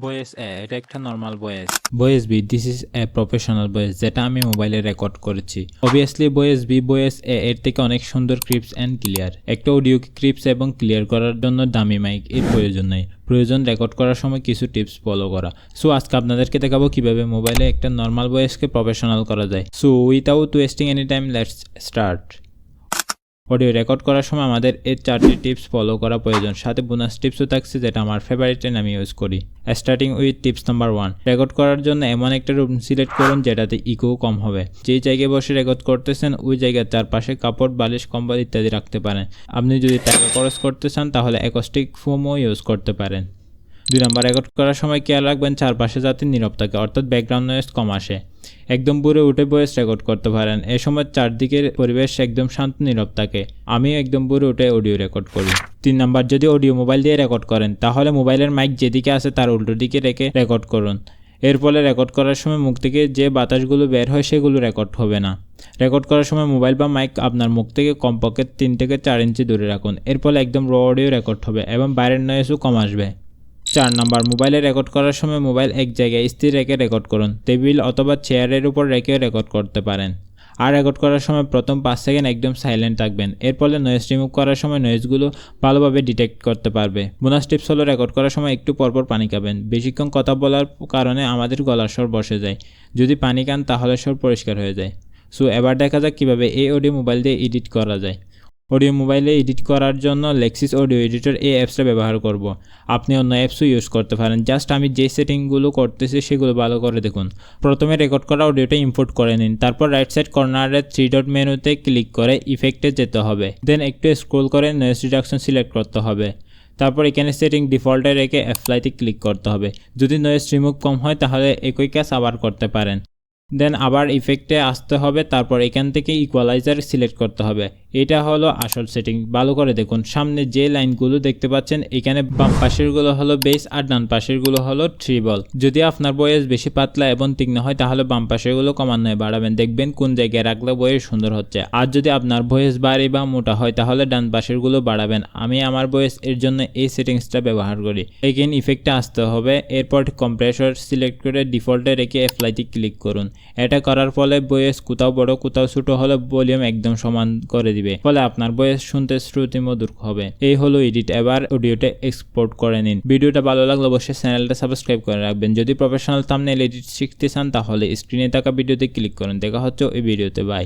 Voice এটা একটা normal voice B this is a professional voice যেটা আমি মোবাইলে রেকর্ড করেছি। অবভিয়াসলি ভয়েস এর থেকে অনেক সুন্দর ক্রিপস অ্যান্ড ক্লিয়ার। একটা অডিওকে ক্রিপস এবং ক্লিয়ার করার জন্য দামি মাইক এর প্রয়োজন নেই, প্রয়োজন রেকর্ড করার সময় কিছু টিপস ফলো করা। সো আজকে আপনাদেরকে দেখাবো কিভাবে মোবাইলে একটা নর্মাল ভয়েসকে প্রফেশনাল করা যায়। So without wasting any time let's start. Audio record করার সময় আমাদের এই 4টি টিপস ফলো করা প্রয়োজন, সাথে বোনাস টিপসও থাকছে যেটা আমার ফেভারিটের আমি ইউজ করি। Starting with tips number 1, record করার জন্য এমন একটা রুম সিলেক্ট করুন যেটাতে ইকো কম হবে। যেই জায়গায় বসে রেকর্ড করতেছেন ওই জায়গার চারপাশে কাপড়, বালিশ, কম্বল ইত্যাদি রাখতে পারেন। আপনি যদি টাকা খরচ করতে চান তাহলে অ্যাকোস্টিক ফোমও ইউজ করতে পারেন। 2 নাম্বার, রেকর্ড করার সময় খেয়াল রাখবেন চারপাশে যাতে নীরব থাকে, অর্থাৎ ব্যাকগ্রাউন্ড নয়েজ কম আসে। একদম দূরে উঠে ভয়েস রেকর্ড করতে পারেন, এ সময় চারদিকের পরিবেশ একদম শান্ত নীরব থাকে। আমি একদম দূরে উঠে অডিও রেকর্ড করি। 3 নাম্বার, যদি অডিও মোবাইল দিয়ে রেকর্ড করেন তাহলে মোবাইলের মাইক যেদিকে আছে তার উল্টো দিকে রেখে রেকর্ড করুন। এর ফলে রেকর্ড করার সময় মুখ থেকে যে বাতাসগুলো বের হয় সেগুলো রেকর্ড হবে না। রেকর্ড করার সময় মোবাইল বা মাইক আপনার মুখ থেকে কমপক্ষে 3 থেকে 4 ইঞ্চি দূরে রাখুন। এর ফলে একদম র অডিও রেকর্ড হবে এবং বাইরের নয়েজও কম আসবে। 4 নাম্বার, মোবাইলে রেকর্ড করার সময় মোবাইল এক জায়গায় স্থির রেখে রেকর্ড করুন। টেবিল অথবা চেয়ারের উপর রেখেও রেকর্ড করতে পারেন। আর রেকর্ড করার সময় প্রথম 5 সেকেন্ড একদম সাইলেন্ট থাকবেন। এর ফলে নয়েজ রিমুভ করার সময় নয়েজগুলো ভালোভাবে ডিটেক্ট করতে পারবে। বোনাস টিপস হলো রেকর্ড করার সময় একটু পরপর পানি খাবেন। বেশিক্ষণ কথা বলার কারণে আমাদের গলার স্বর বসে যায়, যদি পানি খান তাহলে স্বর পরিষ্কার হয়ে যায়। সো এবার দেখা যাক কীভাবে এই অডিও মোবাইল দিয়ে এডিট করা যায়। অডিও মোবাইলে এডিট করার জন্য লেক্সিস অডিও এডিটর এই অ্যাপসটা ব্যবহার করব। আপনি অন্য অ্যাপসও ইউজ করতে পারেন, জাস্ট আমি যে সেটিংগুলো করতেছি সেগুলো ভালো করে দেখুন। প্রথমে রেকর্ড করা অডিওটা ইম্পোর্ট করে নিন, তারপর রাইট সাইড কর্নারের 3 ডট মেনুতে ক্লিক করে ইফেক্টে যেতে হবে। দেন একটু স্ক্রল করে নয়েজ রিডাকশন সিলেক্ট করতে হবে। তারপর এখানে সেটিং ডিফল্টে রেখে অ্যাপ্লাইতে ক্লিক করতে হবে। যদি নয়েজ রিমুভ কম হয় তাহলে একই কাজ আবার করতে পারেন। দেন আবার ইফেক্টে আসতে হবে, তারপর এখান থেকে ইকুয়ালাইজার সিলেক্ট করতে হবে। এটা হলো আসল সেটিং, ভালো করে দেখুন। সামনে যে লাইনগুলো দেখতে পাচ্ছেন এখানে বাম পাশেরগুলো হলো বেস আর ডান পাশেরগুলো হলো ট্রিবল। যদি আপনার ভয়েস বেশি পাতলা এবং তীক্ষ্ণ হয় তাহলে বাম পাশেরগুলো ক্রমান্বয়ে বাড়াবেন, দেখবেন কোন জায়গায় রাখলে ভয়েস সুন্দর হচ্ছে। আর যদি আপনার ভয়েস ভারী বা মোটা হয় তাহলে ডান পাশেরগুলো বাড়াবেন। আমি আমার ভয়েস এর জন্য এই সেটিংসটা ব্যবহার করি। এগেইন ইফেক্টে আসতে হবে, এরপর কম্প্রেসর সিলেক্ট করে ডিফল্টে রেখে অ্যাপ্লাইতে ক্লিক করুন। এটা করার ফলে ভয়েস কোথাও বড় কোথাও ছোট হলে ভলিউম একদম সমান করে দিবে, ফলে আপনার ভয়েস শুনতে শ্রুতি মধুর হবে। এই হলো এডিট। এবার অডিওটা এক্সপোর্ট করে নিন। ভিডিওটা ভালো লাগলে অবশ্যই চ্যানেলটা সাবস্ক্রাইব করে রাখবেন। যদি প্রফেশনাল থাম্বনেল এডিট শিখতে চান তাহলে স্ক্রিনে থাকা ভিডিওতে ক্লিক করুন। দেখা হচ্ছে ওই ভিডিওতে। বাই।